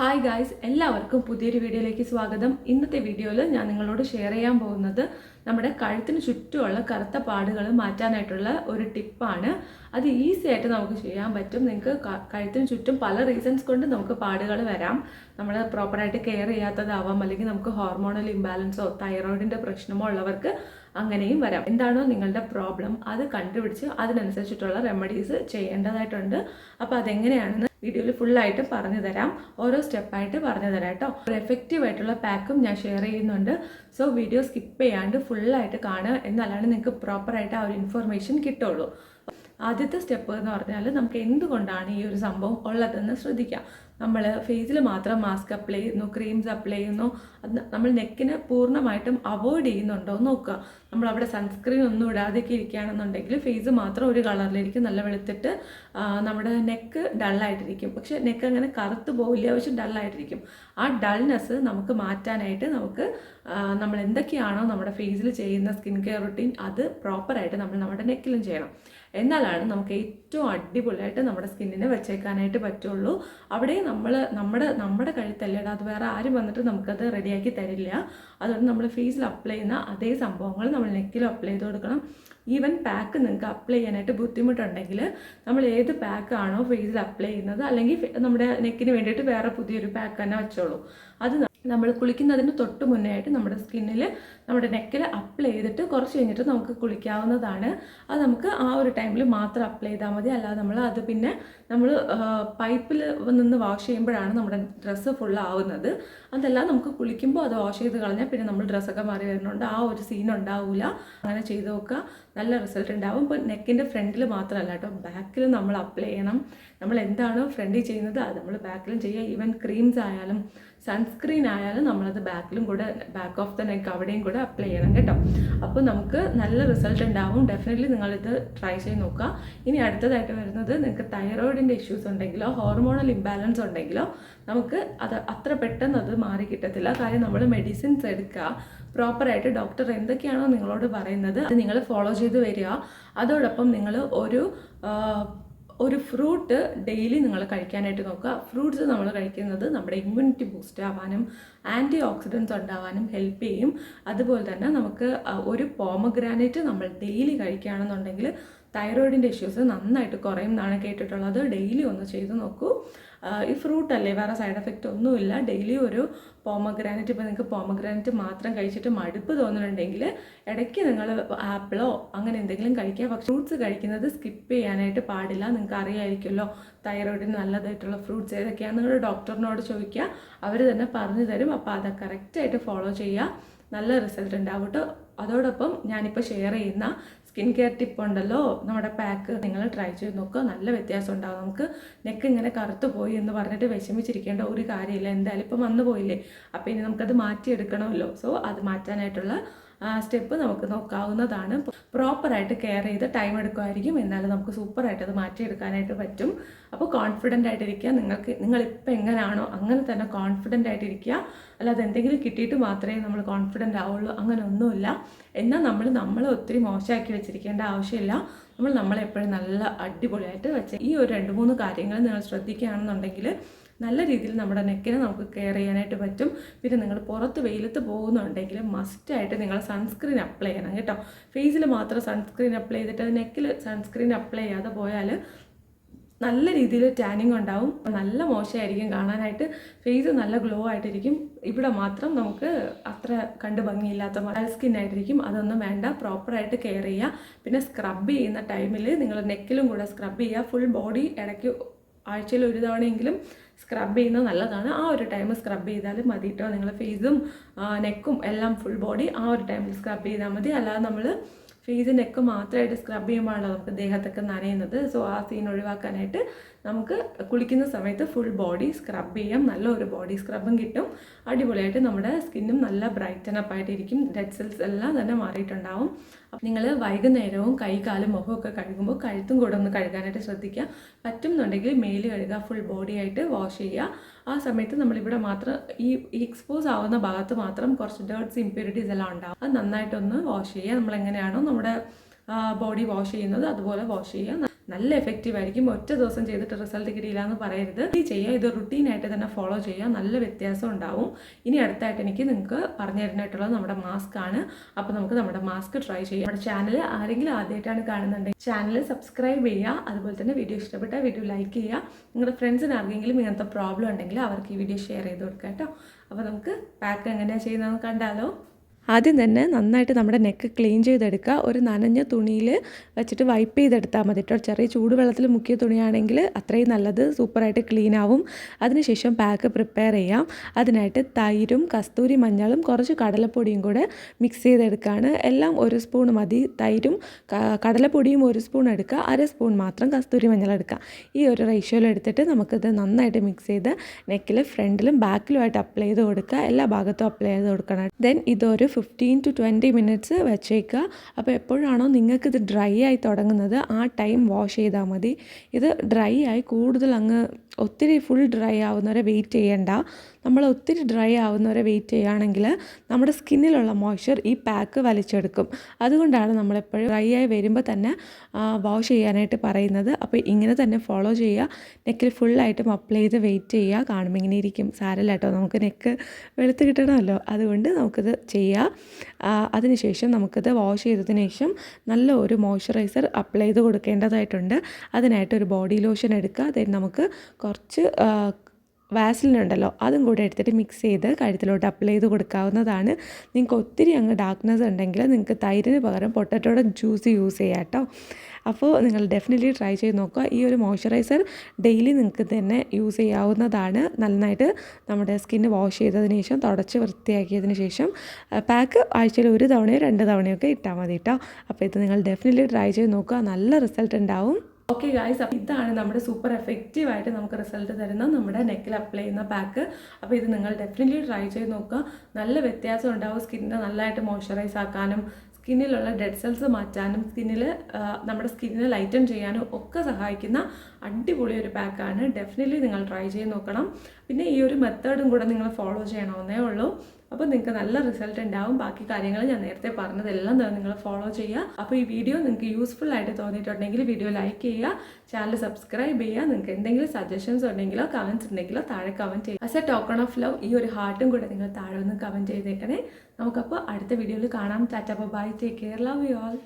Hi guys, എല്ലാവർക്കും പുതിയൊരു വീഡിയോയിലേക്ക് സ്വാഗതം. ഇന്നത്തെ വീഡിയോയിൽ ഞാൻ നിങ്ങളോട് ഷെയർ ചെയ്യാൻ പോകുന്നത് നമ്മുടെ കഴുത്തിന് ചുറ്റുമുള്ള കറുത്ത പാടുകൾ മാറ്റാനായിട്ടുള്ള ഒരു ടിപ്പാണ്. അത് ഈസി ആയിട്ട് നമുക്ക് ചെയ്യാൻ പറ്റും. നിങ്ങൾക്ക് കഴുത്തിന് ചുറ്റും പല റീസൺസ് കൊണ്ട് നമുക്ക് പാടുകൾ വരാം. നമ്മൾ പ്രോപ്പറായിട്ട് കെയർ ചെയ്യാത്തതാവാം, അല്ലെങ്കിൽ നമുക്ക് ഹോർമോണൽ ഇംബാലൻസോ തൈറോയിഡിൻ്റെ പ്രശ്നമോ ഉള്ളവർക്ക് അങ്ങനെയും വരാം. എന്താണോ നിങ്ങളുടെ പ്രോബ്ലം അത് കണ്ടുപിടിച്ച് അതിനനുസരിച്ചിട്ടുള്ള റെമഡീസ് ചെയ്യേണ്ടതായിട്ടുണ്ട്. അപ്പോൾ അതെങ്ങനെയാണെന്ന് വീഡിയോയിൽ ഫുള്ളായിട്ട് പറഞ്ഞു തരാം. ഓരോ സ്റ്റെപ്പായിട്ട് പറഞ്ഞു തരാം കേട്ടോ. ഒരു എഫക്റ്റീവ് ആയിട്ടുള്ള പാക്കും ഞാൻ ഷെയർ ചെയ്യുന്നുണ്ട്. സോ വീഡിയോ സ്കിപ്പ് ചെയ്യാണ്ട് ഫുള്ളായിട്ട് കാണുക, എന്നാലാണ് നിങ്ങൾക്ക് പ്രോപ്പറായിട്ട് ആ ഒരു ഇൻഫർമേഷൻ കിട്ടുള്ളൂ. ആദ്യത്തെ സ്റ്റെപ്പ് എന്ന് പറഞ്ഞാൽ നമുക്ക് എന്തുകൊണ്ടാണ് ഈ ഒരു സംഭവം ഉള്ളതെന്ന് ശ്രദ്ധിക്കാം. നമ്മൾ ഫേസിൽ മാത്രം മാസ്ക് അപ്ലൈ ചെയ്യുന്നു, ക്രീംസ് അപ്ലൈ ചെയ്യുന്നു, അത് നമ്മൾ നെക്കിന് പൂർണ്ണമായിട്ടും അവോയ്ഡ് ചെയ്യുന്നുണ്ടോ എന്ന് നോക്കുക. നമ്മളവിടെ സൺസ്ക്രീൻ ഒന്നും ഇടാതെയൊക്കെ ഇരിക്കുകയാണെന്നുണ്ടെങ്കിൽ ഫേസ് മാത്രം ഒരു കളറിലിരിക്കും, നല്ല വെളുത്തിട്ട് നമ്മുടെ നെക്ക് ഡള്ളായിട്ടിരിക്കും. പക്ഷേ നെക്ക് അങ്ങനെ കറുത്ത് പോവില്ല, പക്ഷെ ഡള്ളായിട്ടിരിക്കും. ആ ഡൾനെസ് നമുക്ക് മാറ്റാനായിട്ട് നമ്മൾ എന്തൊക്കെയാണോ നമ്മുടെ ഫേസിൽ ചെയ്യുന്ന സ്കിൻ കെയർ റുട്ടീൻ അത് പ്രോപ്പറായിട്ട് നമ്മൾ നമ്മുടെ നെക്കിലും ചെയ്യണം. എന്നാലാണ് നമുക്ക് ഏറ്റവും അടിപൊളിയായിട്ട് നമ്മുടെ സ്കിന്നിനെ വെച്ചേക്കാനായിട്ട് പറ്റുള്ളൂ. അവിടെ നമ്മുടെ കഴുത്തല്ലേ, അത് വേറെ ആരും വന്നിട്ട് നമുക്കത് റെഡിയാക്കി തരില്ല. അതുകൊണ്ട് നമ്മൾ ഫേസിൽ അപ്ലൈ ചെയ്യുന്ന അതേ സംഭവങ്ങൾ നമ്മൾ നെക്കിലും അപ്ലൈ ചെയ്ത് കൊടുക്കണം. ഈവൻ പാക്ക് നിങ്ങൾക്ക് അപ്ലൈ ചെയ്യാനായിട്ട് ബുദ്ധിമുട്ടുണ്ടെങ്കിൽ നമ്മൾ ഏത് പാക്കാണോ ഫേസിൽ അപ്ലൈ ചെയ്യുന്നത്, അല്ലെങ്കിൽ നമ്മുടെ നെക്കിന് വേണ്ടിയിട്ട് വേറെ പുതിയൊരു പാക്ക് തന്നെ വെച്ചോളൂ. അത് നമ്മൾ കുളിക്കുന്നതിന് തൊട്ട് മുന്നേ ആയിട്ട് നമ്മുടെ സ്കിന്നിൽ നമ്മുടെ നെക്കിൽ അപ്ലൈ ചെയ്തിട്ട് കുറച്ച് കഴിഞ്ഞിട്ട് നമുക്ക് കുളിക്കാവുന്നതാണ്. അത് നമുക്ക് ആ ഒരു ടൈമിൽ മാത്രം അപ്ലൈ ചെയ്താൽ മതി. അല്ലാതെ അത് പിന്നെ നമ്മൾ പൈപ്പിൽ നിന്ന് വാഷ് ചെയ്യുമ്പോഴാണ് നമ്മുടെ ഡ്രസ്സ് ഫുള്ളാവുന്നത്. അതല്ല, നമുക്ക് കുളിക്കുമ്പോൾ അത് വാഷ് ചെയ്ത് കളഞ്ഞാൽ പിന്നെ നമ്മൾ ഡ്രസ്സൊക്കെ മാറി വരുന്നുണ്ട്, ആ ഒരു സീൻ ഉണ്ടാവില്ല. അങ്ങനെ ചെയ്ത് നോക്കുക, നല്ല റിസൾട്ട് ഉണ്ടാവും. ഇപ്പോൾ നെക്കിൻ്റെ ഫ്രണ്ടിൽ മാത്രമല്ല കേട്ടോ, ബാക്കിൽ നമ്മൾ അപ്ലൈ ചെയ്യണം. നമ്മൾ എന്താണോ ഫ്രണ്ടിൽ ചെയ്യുന്നത് അത് നമ്മൾ ബാക്കിലും ചെയ്യുക. ഈവൻ ക്രീംസ് ആയാലും സൺസ്ക്രീൻ ആയാലും നമ്മളത് ബാക്കിലും കൂടെ, ബാക്ക് ഓഫ് ദ നെക്ക് അവിടെയും കൂടെ അപ്ലൈ ചെയ്യണം കേട്ടോ. അപ്പോൾ നമുക്ക് നല്ല റിസൾട്ട് ഉണ്ടാവും. ഡെഫിനറ്റ്ലി നിങ്ങളിത് ട്രൈ ചെയ്ത് നോക്കുക. ഇനി അടുത്തതായിട്ട് വരുന്നത്, നിങ്ങൾക്ക് തൈറോയിഡിൻ്റെ ഇഷ്യൂസ് ഉണ്ടെങ്കിലോ ഹോർമോണൽ ഇംബാലൻസ് ഉണ്ടെങ്കിലോ നമുക്ക് അത് അത്ര പെട്ടെന്ന് അത് മാറി കിട്ടത്തില്ല. കാര്യം നമ്മൾ മെഡിസിൻസ് എടുക്കുക, പ്രോപ്പറായിട്ട് ഡോക്ടർ എന്തൊക്കെയാണോ നിങ്ങളോട് പറയുന്നത് അത് നിങ്ങൾ ഫോളോ ചെയ്ത് വരിക. അതോടൊപ്പം നിങ്ങൾ ഒരു ഫ്രൂട്ട് ഡെയിലി നിങ്ങൾ കഴിക്കാനായിട്ട് നോക്കുക. ഫ്രൂട്ട്സ് നമ്മൾ കഴിക്കുന്നത് നമ്മുടെ ഇമ്മ്യൂണിറ്റി ബൂസ്റ്റ് ആവാനും ആൻറ്റി ഓക്സിഡൻസ് ഉണ്ടാവാനും ഹെൽപ്പ് ചെയ്യും. അതുപോലെ തന്നെ നമുക്ക് ഒരു പോമഗ്രാനൈറ്റ് നമ്മൾ ഡെയിലി കഴിക്കുകയാണെന്നുണ്ടെങ്കിൽ തൈറോയിഡിൻ്റെ ഇഷ്യൂസ് നന്നായിട്ട് കുറയും എന്നാണ് കേട്ടിട്ടുള്ളത്. ഡെയിലി ഒന്ന് ചെയ്ത് നോക്കൂ. ഈ ഫ്രൂട്ട് അല്ലേ, വേറെ സൈഡ് എഫക്റ്റ് ഒന്നുമില്ല. ഡെയിലി ഒരു പോമഗ്രാനൈറ്റ്, ഇപ്പോൾ നിങ്ങൾക്ക് പോമഗ്രാനൈറ്റ് മാത്രം കഴിച്ചിട്ട് മടുപ്പ് തോന്നുന്നുണ്ടെങ്കിൽ ഇടയ്ക്ക് നിങ്ങൾ ആപ്പിളോ അങ്ങനെ എന്തെങ്കിലും കഴിക്കുക. പക്ഷേ ഫ്രൂട്ട്സ് കഴിക്കുന്നത് സ്കിപ്പ് ചെയ്യാനായിട്ട് പാടില്ല. നിങ്ങൾക്ക് അറിയാമായിരിക്കുമല്ലോ തൈറോയിഡിന് നല്ലതായിട്ടുള്ള ഫ്രൂട്ട്സ് ഏതൊക്കെയാണ്. നിങ്ങളുടെ ഡോക്ടറിനോട് ചോദിക്കുക, അവർ തന്നെ പറഞ്ഞു തരും. അപ്പോൾ അത് കറക്റ്റായിട്ട് ഫോളോ ചെയ്യുക, നല്ല റിസൾട്ട് ഉണ്ടാവും കേട്ടോ. അതോടൊപ്പം ഞാനിപ്പോൾ ഷെയർ ചെയ്യുന്ന സ്കിൻ കെയർ ടിപ്പ് ഉണ്ടല്ലോ, നമ്മുടെ പാക്ക്, നിങ്ങൾ ട്രൈ ചെയ്ത് നോക്കുക. നല്ല വ്യത്യാസം ഉണ്ടാകും. നമുക്ക് നെക്ക് ഇങ്ങനെ കറുത്ത് പോയി എന്ന് പറഞ്ഞിട്ട് വിഷമിച്ചിരിക്കേണ്ട ഒരു കാര്യമില്ല. എന്തായാലും ഇപ്പം വന്നു പോയില്ലേ, അപ്പോൾ ഇനി നമുക്കത് മാറ്റിയെടുക്കണമല്ലോ. സോ അത് മാറ്റാനായിട്ടുള്ള സ്റ്റെപ്പ് നമുക്ക് നോക്കാവുന്നതാണ്. പ്രോപ്പറായിട്ട് കെയർ ചെയ്ത് ടൈം എടുക്കുമായിരിക്കും, എന്നാലും നമുക്ക് സൂപ്പറായിട്ട് അത് മാറ്റിയെടുക്കാനായിട്ട് പറ്റും. അപ്പോൾ കോൺഫിഡൻ്റ് ആയിട്ടിരിക്കുക. നിങ്ങളിപ്പോൾ എങ്ങനെയാണോ അങ്ങനെ തന്നെ കോൺഫിഡൻ്റ് ആയിട്ടിരിക്കുക. അല്ലാതെ എന്തെങ്കിലും കിട്ടിയിട്ട് മാത്രമേ നമ്മൾ കോൺഫിഡൻ്റ് ആവുള്ളൂ, അങ്ങനെ ഒന്നുമില്ല. എന്നാൽ നമ്മളെ ഒത്തിരി മോശമാക്കി വെച്ചിരിക്കേണ്ട ആവശ്യമില്ല. നമ്മളെപ്പോഴും നല്ല അടിപൊളിയായിട്ട് വെച്ച് ഈ ഒരു 2-3 കാര്യങ്ങൾ നിങ്ങൾ ശ്രദ്ധിക്കുകയാണെന്നുണ്ടെങ്കിൽ നല്ല രീതിയിൽ നമ്മുടെ നെക്കിനെ നമുക്ക് കെയർ ചെയ്യാനായിട്ട് പറ്റും. പിന്നെ നിങ്ങൾ പുറത്ത് വെയിലത്ത് പോകുന്നുണ്ടെങ്കിൽ മസ്റ്റായിട്ട് നിങ്ങൾ സൺസ്ക്രീൻ അപ്ലൈ ചെയ്യണം കേട്ടോ. ഫേസിൽ മാത്രം സൺസ്ക്രീൻ അപ്ലൈ ചെയ്തിട്ട് നെക്കിൽ സൺസ്ക്രീൻ അപ്ലൈ ചെയ്യാതെ പോയാൽ നല്ല രീതിയിൽ ടാനിങ് ഉണ്ടാവും. നല്ല മോശമായിരിക്കും കാണാനായിട്ട്. ഫേസ് നല്ല ഗ്ലോ ആയിട്ടിരിക്കും, ഇവിടെ മാത്രം നമുക്ക് അത്ര കണ്ട് ഭംഗിയില്ലാത്ത സ്കിന്നായിട്ടിരിക്കും. അതൊന്നും വേണ്ട, പ്രോപ്പറായിട്ട് കെയർ ചെയ്യുക. പിന്നെ സ്ക്രബ് ചെയ്യുന്ന ടൈമിൽ നിങ്ങൾ നെക്കിലും കൂടെ സ്ക്രബ് ചെയ്യുക. ഫുൾ ബോഡി ഇടയ്ക്ക് ആഴ്ചയിൽ ഒരു തവണയെങ്കിലും സ്ക്രബ് ചെയ്യുന്നത് നല്ലതാണ്. ആ ഒരു ടൈം സ്ക്രബ് ചെയ്താൽ മതി കേട്ടോ. നിങ്ങൾ ഫേസും നെക്കും എല്ലാം ഫുൾ ബോഡി ആ ഒരു ടൈമിൽ സ്ക്രബ് ചെയ്താൽ മതി. അല്ലാതെ നമ്മൾ ഫേസ് നെക്ക് മാത്രമായിട്ട് സ്ക്രബ് ചെയ്യുമ്പോഴാണല്ലോ നമുക്ക് ദേഹത്തൊക്കെ നനയുന്നത്. സോ ആ സീൻ ഒഴിവാക്കാനായിട്ട് നമുക്ക് കുളിക്കുന്ന സമയത്ത് ഫുൾ ബോഡി സ്ക്രബ് ചെയ്യാം. നല്ലൊരു ബോഡി സ്ക്രബും കിട്ടും. അടിപൊളിയായിട്ട് നമ്മുടെ സ്കിന്നും നല്ല ബ്രൈറ്റൻ അപ്പ് ആയിട്ടിരിക്കും. ഡെഡ് സെൽസ് എല്ലാം തന്നെ മാറിയിട്ടുണ്ടാവും. നിങ്ങൾ വൈകുന്നേരവും കാലും മുഖമൊക്കെ കഴുകുമ്പോൾ കഴുത്തും കൂടെ ഒന്ന് കഴുകാനായിട്ട് ശ്രദ്ധിക്കുക. പറ്റുന്നുണ്ടെങ്കിൽ മേല് കഴുകുക, ഫുൾ ബോഡി ആയിട്ട് വാഷ് ചെയ്യുക. ആ സമയത്ത് നമ്മളിവിടെ മാത്രം ഈ എക്സ്പോസ് ആവുന്ന ഭാഗത്ത് മാത്രം കുറച്ച് ഡേർട്സ് ഇമ്പ്യൂരിറ്റീസ് എല്ലാം ഉണ്ടാവും. അത് നന്നായിട്ടൊന്ന് വാഷ് ചെയ്യുക. നമ്മളെങ്ങനെയാണോ നമ്മുടെ ബോഡി വാഷ് ചെയ്യുന്നത് അതുപോലെ വാഷ് ചെയ്യുക. നല്ല എഫക്റ്റീവ് ആയിരിക്കും. ഒറ്റ ദിവസം ചെയ്തിട്ട് റിസൾട്ട് കിട്ടിയില്ല എന്ന് പറയരുത്. ഇത് ചെയ്യുക, ഇത് റുട്ടീനായിട്ട് തന്നെ ഫോളോ ചെയ്യുക, നല്ല വ്യത്യാസം ഉണ്ടാവും. ഇനി അടുത്തായിട്ട് എനിക്ക് നിങ്ങൾക്ക് പറഞ്ഞു തരുന്നതായിട്ടുള്ളത് നമ്മുടെ മാസ്ക് ആണ്. അപ്പോൾ നമുക്ക് നമ്മുടെ മാസ്ക് ട്രൈ ചെയ്യാം. നമ്മുടെ ചാനൽ ആരെങ്കിലും ആദ്യമായിട്ടാണ് കാണുന്നുണ്ടെങ്കിൽ ചാനൽ സബ്സ്ക്രൈബ് ചെയ്യുക. അതുപോലെ തന്നെ വീഡിയോ ഇഷ്ടപ്പെട്ട വീഡിയോ ലൈക്ക് ചെയ്യുക. നിങ്ങളുടെ ഫ്രണ്ട്സിന് ആർക്കെങ്കിലും ഇങ്ങനത്തെ പ്രോബ്ലം ഉണ്ടെങ്കിൽ അവർക്ക് ഈ വീഡിയോ ഷെയർ ചെയ്ത് കൊടുക്കുക കേട്ടോ. അപ്പോൾ നമുക്ക് പാക്ക് എങ്ങനെയാണ് ചെയ്യുന്നതെന്ന് കണ്ടാലോ. ആദ്യം തന്നെ നന്നായിട്ട് നമ്മുടെ നെക്ക് ക്ലീൻ ചെയ്തെടുക്കുക. ഒരു നനഞ്ഞ തുണിയിൽ വെച്ചിട്ട് വൈപ്പ് ചെയ്തെടുത്താൽ മതി കേട്ടോ. ചെറിയ ചൂടുവെള്ളത്തിൽ മുക്കിയ തുണിയാണെങ്കിൽ അത്രയും നല്ലത്, സൂപ്പറായിട്ട് ക്ലീൻ ആവും. അതിനുശേഷം പാക്ക് പ്രിപ്പയർ ചെയ്യാം. അതിനായിട്ട് തൈരും കസ്തൂരി മഞ്ഞളും കുറച്ച് കടലപ്പൊടിയും കൂടെ മിക്സ് ചെയ്തെടുക്കുകയാണ്. എല്ലാം 1 സ്പൂൺ മതി. തൈരും കടലപ്പൊടിയും 1 സ്പൂൺ എടുക്കുക, 1/2 സ്പൂൺ മാത്രം കസ്തൂരി മഞ്ഞൾ എടുക്കുക. ഈ ഒരു റേഷ്യോയിൽ എടുത്തിട്ട് നമുക്കിത് നന്നായിട്ട് മിക്സ് ചെയ്ത് നെക്കിൽ ഫ്രണ്ടിലും ബാക്കിലുമായിട്ട് അപ്ലൈ ചെയ്ത് കൊടുക്കുക. എല്ലാ ഭാഗത്തും അപ്ലൈ ചെയ്ത് കൊടുക്കണം. ദെൻ ഇതൊരു 15 to 20 മിനിറ്റ്സ് വെച്ചേക്കുക. അപ്പോൾ എപ്പോഴാണോ നിങ്ങൾക്കിത് ഡ്രൈ ആയി തുടങ്ങുന്നത് ആ ടൈം വാഷ് ചെയ്താൽ മതി. ഇത് ഡ്രൈ ആയി കൂടുതൽ അങ്ങ് ഒത്തിരി ഫുൾ ഡ്രൈ ആവുന്നവരെ വെയിറ്റ് ചെയ്യണ്ട. നമ്മൾ ഒത്തിരി ഡ്രൈ ആവുന്നവരെ വെയിറ്റ് ചെയ്യുകയാണെങ്കിൽ നമ്മുടെ സ്കിന്നിലുള്ള മോയ്സ്ചർ ഈ പാക്ക് വലിച്ചെടുക്കും. അതുകൊണ്ടാണ് നമ്മളെപ്പോഴും ഡ്രൈ ആയി വരുമ്പോൾ തന്നെ വാഷ് ചെയ്യാനായിട്ട് പറയുന്നത്. അപ്പോൾ ഇങ്ങനെ തന്നെ ഫോളോ ചെയ്യുക. നെക്കിൽ ഫുള്ളായിട്ടും അപ്ലൈ ചെയ്ത് വെയിറ്റ് ചെയ്യുക. കാണുമ്പോൾ ഇങ്ങനെ ഇരിക്കും, സാരമില്ല കേട്ടോ, നമുക്ക് നെക്ക് വെളുത്ത് കിട്ടണമല്ലോ, അതുകൊണ്ട് നമുക്കിത് ചെയ്യാം. അതിനുശേഷം നമുക്കിത് വാഷ് ചെയ്തതിന് ശേഷം നല്ല ഒരു മോയ്സ്ചറൈസർ അപ്ലൈ ചെയ്ത് കൊടുക്കേണ്ടതായിട്ടുണ്ട്. അതിനായിട്ട് ഒരു ബോഡി ലോഷൻ എടുക്കുക. ദെൻ നമുക്ക് കുറച്ച് വാസലിൻ ഉണ്ടല്ലോ അതും കൂടെ എടുത്തിട്ട് മിക്സ് ചെയ്ത് കഴുത്തിലോട്ട് അപ്ലൈ ചെയ്ത് കൊടുക്കാവുന്നതാണ്. നിങ്ങൾക്ക് ഒത്തിരി അങ്ങ് ഡാർക്ക്നെസ് ഉണ്ടെങ്കിൽ നിങ്ങൾക്ക് തൈരിന് പകരം പൊട്ടറ്റോയുടെ ജ്യൂസ് യൂസ് ചെയ്യാം കേട്ടോ. അപ്പോൾ നിങ്ങൾ ഡെഫിനറ്റ്ലി ട്രൈ ചെയ്ത് നോക്കുക. ഈ ഒരു മോയ്സ്ചറൈസർ ഡെയിലി നിങ്ങൾക്ക് തന്നെ യൂസ് ചെയ്യാവുന്നതാണ്. നന്നായിട്ട് നമ്മുടെ സ്കിന്ന് വാഷ് ചെയ്തതിന് ശേഷം തുടച്ച് വൃത്തിയാക്കിയതിന് ശേഷം പാക്ക് ആഴ്ചയിൽ 1 തവണയോ 2 തവണയോ ഒക്കെ ഇട്ടാൽ മതി കേട്ടോ. അപ്പോൾ ഇത് നിങ്ങൾ ഡെഫിനറ്റ്ലി ട്രൈ ചെയ്ത് നോക്കുക, നല്ല റിസൾട്ട് ഉണ്ടാവും. ഓക്കെ ഗായ്സ്, അപ്പോൾ ഇതാണ് നമ്മുടെ സൂപ്പർ എഫക്റ്റീവായിട്ട് നമുക്ക് റിസൾട്ട് തരുന്ന നമ്മുടെ നെക്കിൽ അപ്ലൈ ചെയ്യുന്ന പാക്ക്. അപ്പോൾ ഇത് നിങ്ങൾ ഡെഫിനറ്റ്ലി ട്രൈ ചെയ്ത് നോക്കുക, നല്ല വ്യത്യാസം ഉണ്ടാവും. സ്കിന്നിനെ നല്ലതായിട്ട് മോയ്സ്ചറൈസ് ആക്കാനും സ്കിന്നിലുള്ള ഡെഡ് സെൽസ് മാറ്റാനും നമ്മുടെ സ്കിന്നിനെ ലൈറ്റൻ ചെയ്യാനും ഒക്കെ സഹായിക്കുന്ന അടിപൊളി ഒരു പാക്കാണ്. ഡെഫിനറ്റ്ലി നിങ്ങൾ ട്രൈ ചെയ്ത് നോക്കണം. പിന്നെ ഈ ഒരു മെത്തേഡും കൂടെ നിങ്ങൾ ഫോളോ ചെയ്യണമെന്നേ ഉള്ളൂ. അപ്പോൾ നിങ്ങൾക്ക് നല്ല റിസൾട്ട് ഉണ്ടാവും. ബാക്കി കാര്യങ്ങൾ ഞാൻ നേരത്തെ പറഞ്ഞതെല്ലാം തന്നെ നിങ്ങൾ ഫോളോ ചെയ്യുക. അപ്പോൾ ഈ വീഡിയോ നിങ്ങൾക്ക് യൂസ്ഫുൾ ആയിട്ട് തോന്നിയിട്ടുണ്ടെങ്കിൽ വീഡിയോ ലൈക്ക് ചെയ്യുക, ചാനൽ സബ്സ്ക്രൈബ് ചെയ്യുക. നിങ്ങൾക്ക് എന്തെങ്കിലും സജഷൻസ് ഉണ്ടെങ്കിലോ കമൻറ്റ്സ് ഉണ്ടെങ്കിലോ താഴെ കമൻറ്റ് ചെയ്യുക. As A token of love ഈ ഒരു ഹാർട്ടും കൂടെ നിങ്ങൾ താഴെ ഒന്ന് കമൻറ്റ് ചെയ്തേക്കണേ. നമുക്കപ്പോൾ അടുത്ത വീഡിയോയിൽ കാണാം. Tata by, take care, love you all.